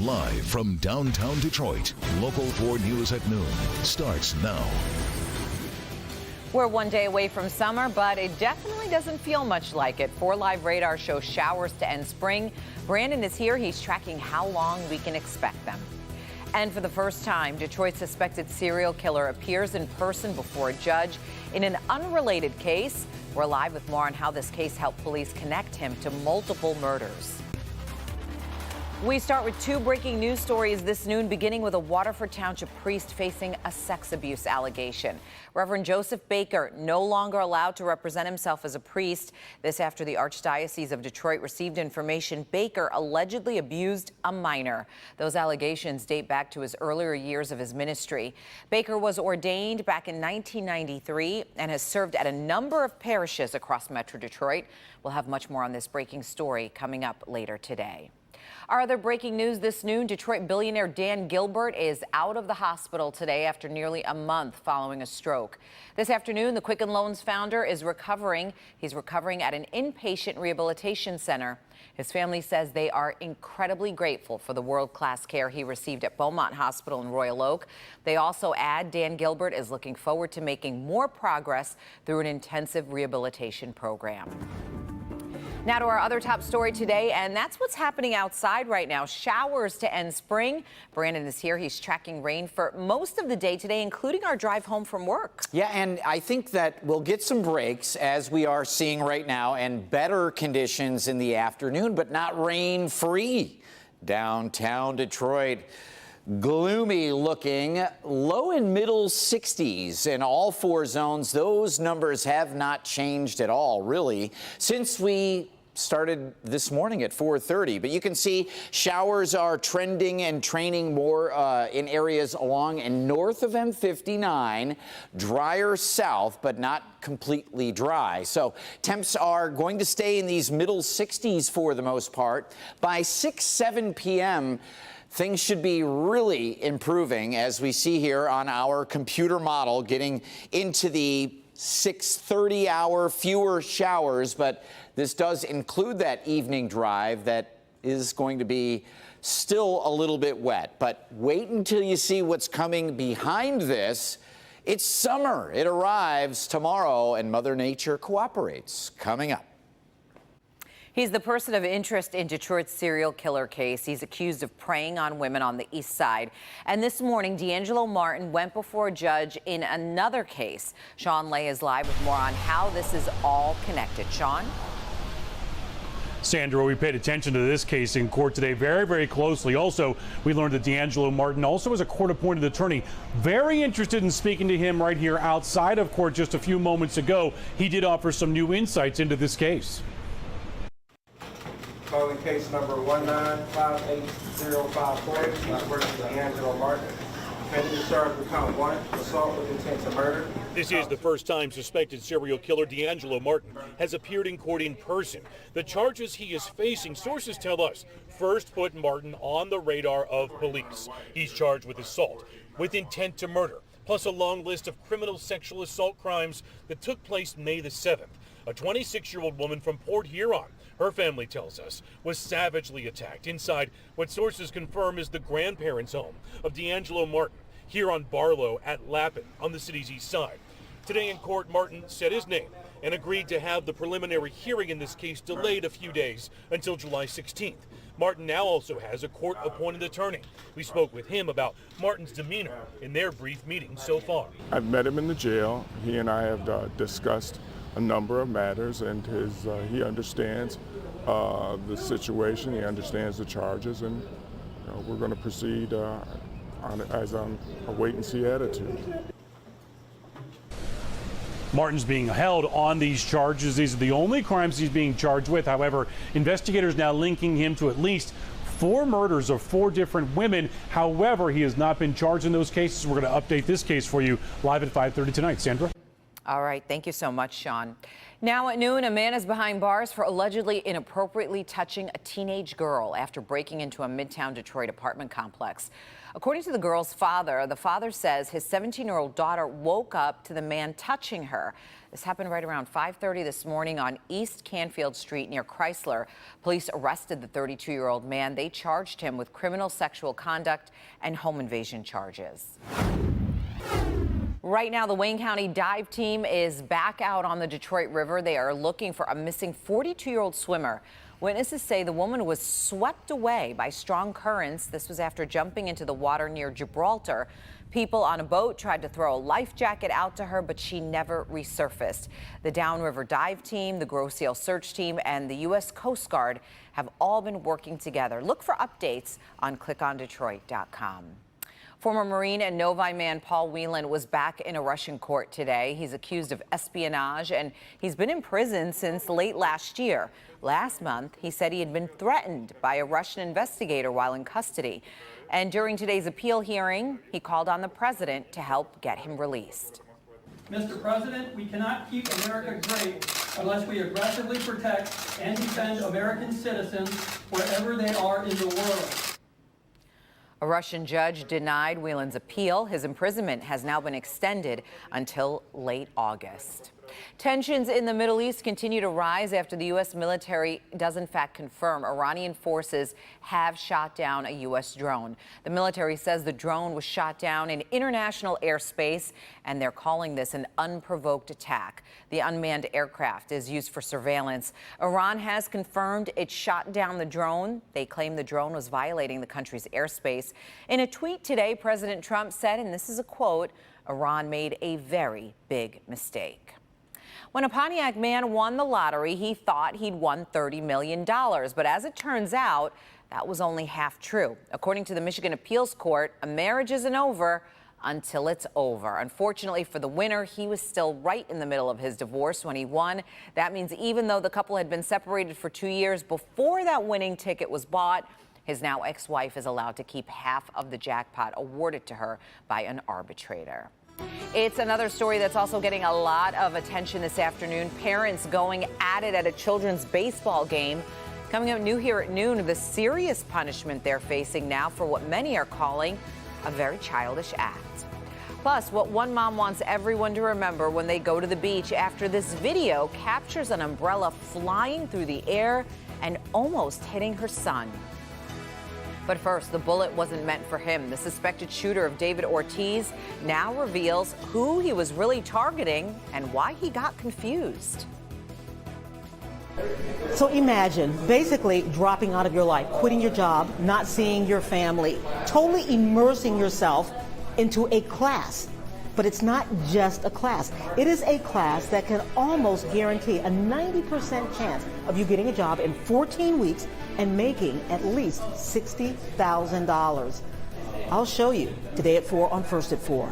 Live from downtown Detroit, Local 4 News at noon starts now. We're one day away from summer, but it definitely doesn't feel much like it. 4 Live radar shows showers to end spring. Brandon is here. He's tracking how long we can expect them. And for the first time, Detroit's suspected serial killer appears in person before a judge in an unrelated case. We're live with more on how this case helped police connect him to multiple murders. We start with 2 breaking news stories this noon, beginning with a Waterford Township priest facing a sex abuse allegation. Reverend Joseph Baker no longer allowed to represent himself as a priest. This after the Archdiocese of Detroit received information Baker allegedly abused a minor. Those allegations date back to his earlier years of his ministry. Baker was ordained back in 1993 and has served at a number of parishes across Metro Detroit. We'll have much more on this breaking story coming up later today. Our other breaking news this noon, Detroit billionaire Dan Gilbert is out of the hospital today after nearly a month following a stroke. This afternoon, the Quicken Loans founder is recovering. He's recovering at an inpatient rehabilitation center. His family says they are incredibly grateful for the world-class care he received at Beaumont Hospital in Royal Oak. They also add Dan Gilbert is looking forward to making more progress through an intensive rehabilitation program. Now to our other top story today, and that's what's happening outside right now. Showers to end spring. Brandon is here. He's tracking rain for most of the day today, including our drive home from work. Yeah, and I think that we'll get some breaks, as we are seeing right now, and better conditions in the afternoon, but not rain-free. Downtown Detroit, gloomy looking, low and middle 60s in all 4 zones. Those numbers have not changed at all, really, since we started this morning at 4:30, but you can see showers are trending and training more in areas along and north of M59, drier south, but not completely dry. So temps are going to stay in these middle 60s for the most part. By 7 p.m., things should be really improving, as we see here on our computer model, getting into the 6:30 hour, fewer showers, but this does include that evening drive that is going to be still a little bit wet. But wait until you see what's coming behind this. It's summer. It arrives tomorrow, and Mother Nature cooperates. Coming up. He's the person of interest in Detroit's serial killer case. He's accused of preying on women on the east side. And this morning, D'Angelo Martin went before a judge in another case. Sean Lay is live with more on how this is all connected. Sean? Sandra, we paid attention to this case in court today very, very closely. Also, we learned that D'Angelo Martin also is a court-appointed attorney. Very interested in speaking to him right here outside of court just a few moments ago. He did offer some new insights into this case. Calling case number 1958054, Chief versus D'Angelo Martin. Defendant is charged with count 1, assault with intent to murder. This is the first time suspected serial killer D'Angelo Martin has appeared in court in person. The charges he is facing, sources tell us, first put Martin on the radar of police. He's charged with assault with intent to murder, plus a long list of criminal sexual assault crimes that took place May the 7th. A 26-year-old woman from Port Huron, her family tells us, was savagely attacked inside what sources confirm is the grandparents' home of D'Angelo Martin here on Barlow at Lappin on the city's east side. Today in court, Martin said his name and agreed to have the preliminary hearing in this case delayed a few days until July 16th. Martin now also has a court-appointed attorney. We spoke with him about Martin's demeanor in their brief meeting so far. I've met him in the jail. He and I have discussed a number of matters, and he understands the situation. He understands the charges, and we're going to proceed as on a wait-and-see attitude. Martin's being held on these charges. These are the only crimes he's being charged with. However, investigators now linking him to at least 4 murders of 4 different women. However, he has not been charged in those cases. We're going to update this case for you live at 5:30 tonight. Sandra? All right. Thank you so much, Sean. Now at noon, a man is behind bars for allegedly inappropriately touching a teenage girl after breaking into a Midtown Detroit apartment complex. According to the girl's father, the father says his 17-year-old daughter woke up to the man touching her. This happened right around 5:30 this morning on East Canfield Street near Chrysler. Police arrested the 32-year-old man. They charged him with criminal sexual conduct and home invasion charges. Right now, the Wayne County dive team is back out on the Detroit River. They are looking for a missing 42-year-old swimmer. Witnesses say the woman was swept away by strong currents. This was after jumping into the water near Gibraltar. People on a boat tried to throw a life jacket out to her, but she never resurfaced. The Downriver Dive Team, the Grosse Ile Search Team, and the U.S. Coast Guard have all been working together. Look for updates on clickondetroit.com. Former Marine and Novi man Paul Whelan was back in a Russian court today. He's accused of espionage, and he's been in prison since late last year. Last month, he said he had been threatened by a Russian investigator while in custody. And during today's appeal hearing, he called on the president to help get him released. Mr. President, we cannot keep America great unless we aggressively protect and defend American citizens wherever they are in the world. A Russian judge denied Whelan's appeal. His imprisonment has now been extended until late August. Tensions in the Middle East continue to rise after the U.S. military does in fact confirm Iranian forces have shot down a U.S. drone. The military says the drone was shot down in international airspace, and they're calling this an unprovoked attack. The unmanned aircraft is used for surveillance. Iran has confirmed it shot down the drone. They claim the drone was violating the country's airspace. In a tweet today, President Trump said, and this is a quote, "Iran made a very big mistake." When a Pontiac man won the lottery, he thought he'd won $30 million. But as it turns out, that was only half true. According to the Michigan Appeals Court, a marriage isn't over until it's over. Unfortunately for the winner, he was still right in the middle of his divorce when he won. That means even though the couple had been separated for 2 years before that winning ticket was bought, his now ex-wife is allowed to keep half of the jackpot awarded to her by an arbitrator. It's another story that's also getting a lot of attention this afternoon. Parents going at it at a children's baseball game. Coming up new here at noon, the serious punishment they're facing now for what many are calling a very childish act. Plus, what one mom wants everyone to remember when they go to the beach after this video captures an umbrella flying through the air and almost hitting her son. But first, the bullet wasn't meant for him. The suspected shooter of David Ortiz now reveals who he was really targeting and why he got confused. So imagine basically dropping out of your life, quitting your job, not seeing your family, totally immersing yourself into a class. But it's not just a class. It is a class that can almost guarantee a 90% chance of you getting a job in 14 weeks and making at least $60,000. I'll show you today at 4 on First at 4.